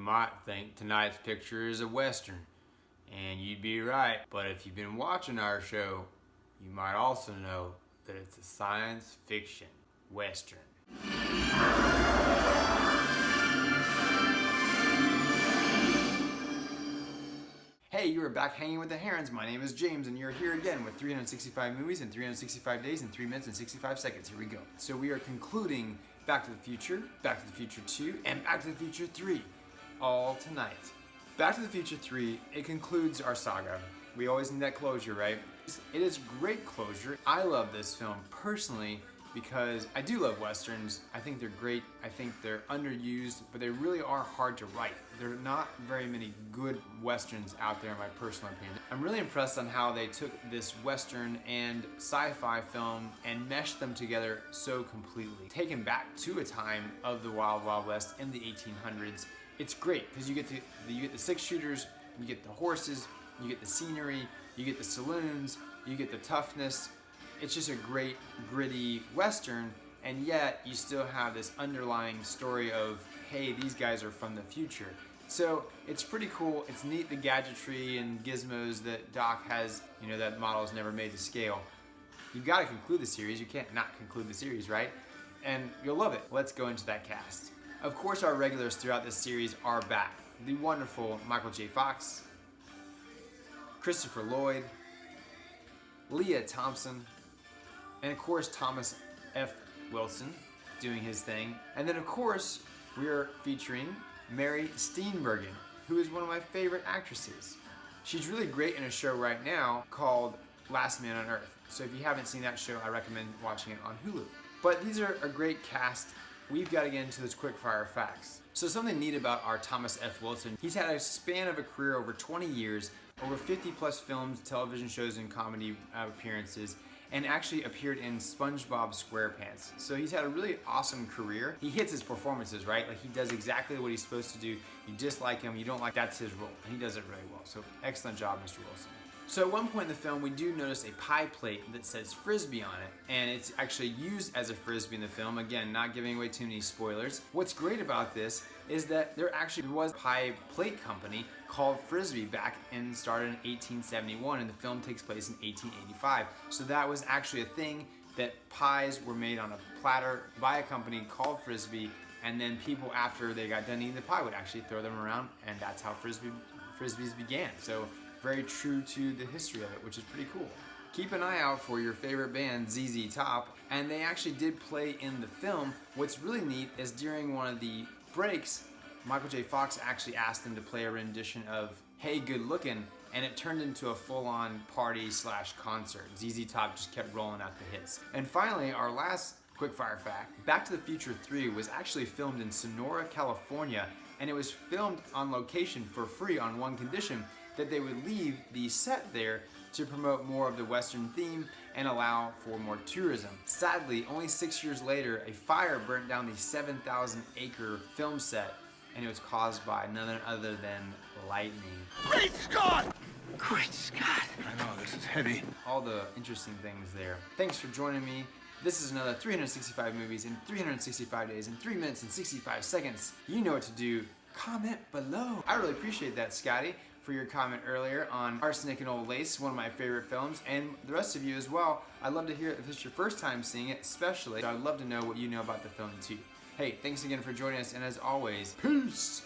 might think tonight's picture is a Western, and you'd be right. But if you've been watching our show, you might also know that it's a science fiction Western. Hey, you are back hanging with the Herons. My name is James, and you're here again with 365 movies in 365 days in 3 minutes and 65 seconds. Here we go. So we are concluding Back to the Future, Back to the Future 2, and Back to the Future 3, all tonight. Back to the Future 3, it concludes our saga. We always need that closure, right? It is great closure. I love this film personally because I do love Westerns. I think they're great. I think they're underused, but they really are hard to write. There are not very many good Westerns out there in my personal opinion. I'm really impressed on how they took this Western and sci-fi film and meshed them together so completely. Taken back to a time of the Wild Wild West in the 1800s. It's great because you get the six shooters, you get the horses, you get the scenery, you get the saloons, you get the toughness. It's just a great, gritty Western, and yet you still have this underlying story of, hey, these guys are from the future. So it's pretty cool. It's neat, the gadgetry and gizmos that Doc has, that model is never made to scale. You've got to conclude the series. You can't not conclude the series, right? And you'll love it. Let's go into that cast. Of course, our regulars throughout this series are back. The wonderful Michael J. Fox, Christopher Lloyd, Leah Thompson, and of course Thomas F. Wilson doing his thing. And then of course we are featuring Mary Steenburgen, who is one of my favorite actresses. She's really great in a show right now called Last Man on Earth. So if you haven't seen that show, I recommend watching it on Hulu. But these are a great cast. We've got to get into those quick fire facts. So something neat about our Thomas F. Wilson, he's had a span of a career over 20 years, over 50 plus films, television shows, and comedy appearances, and actually appeared in SpongeBob SquarePants. So he's had a really awesome career. He hits his performances, right? Like he does exactly what he's supposed to do. You dislike him, you don't like, that's his role, and he does it really well. So excellent job, Mr. Wilson. So at one point in the film, we do notice a pie plate that says Frisbee on it, and it's actually used as a Frisbee in the film. Again, not giving away too many spoilers. What's great about this is that there actually was a pie plate company called Frisbee back and started in 1871, and the film takes place in 1885. So that was actually a thing, that pies were made on a platter by a company called Frisbee, and then people, after they got done eating the pie, would actually throw them around, and that's how Frisbees began. So very true to the history of it, which is pretty cool. Keep an eye out for your favorite band, ZZ Top, and they actually did play in the film. What's really neat is during one of the breaks, Michael J. Fox actually asked them to play a rendition of Hey Good Lookin', and it turned into a full-on party/concert. ZZ Top just kept rolling out the hits. And finally, our last quickfire fact, Back to the Future 3 was actually filmed in Sonora, California, and it was filmed on location for free on one condition, that they would leave the set there to promote more of the Western theme and allow for more tourism. Sadly, only 6 years later, a fire burnt down the 7,000-acre film set, and it was caused by none other than lightning. Great Scott! Great Scott! I know, this is heavy. All the interesting things there. Thanks for joining me. This is another 365 movies in 365 days in 3 minutes and 65 seconds. You know what to do. Comment below. I really appreciate that, Scotty, for your comment earlier on Arsenic and Old Lace, one of my favorite films, and the rest of you as well. I'd love to hear if it's your first time seeing it, especially. I'd love to know what you know about the film too. Hey, thanks again for joining us, and as always, peace!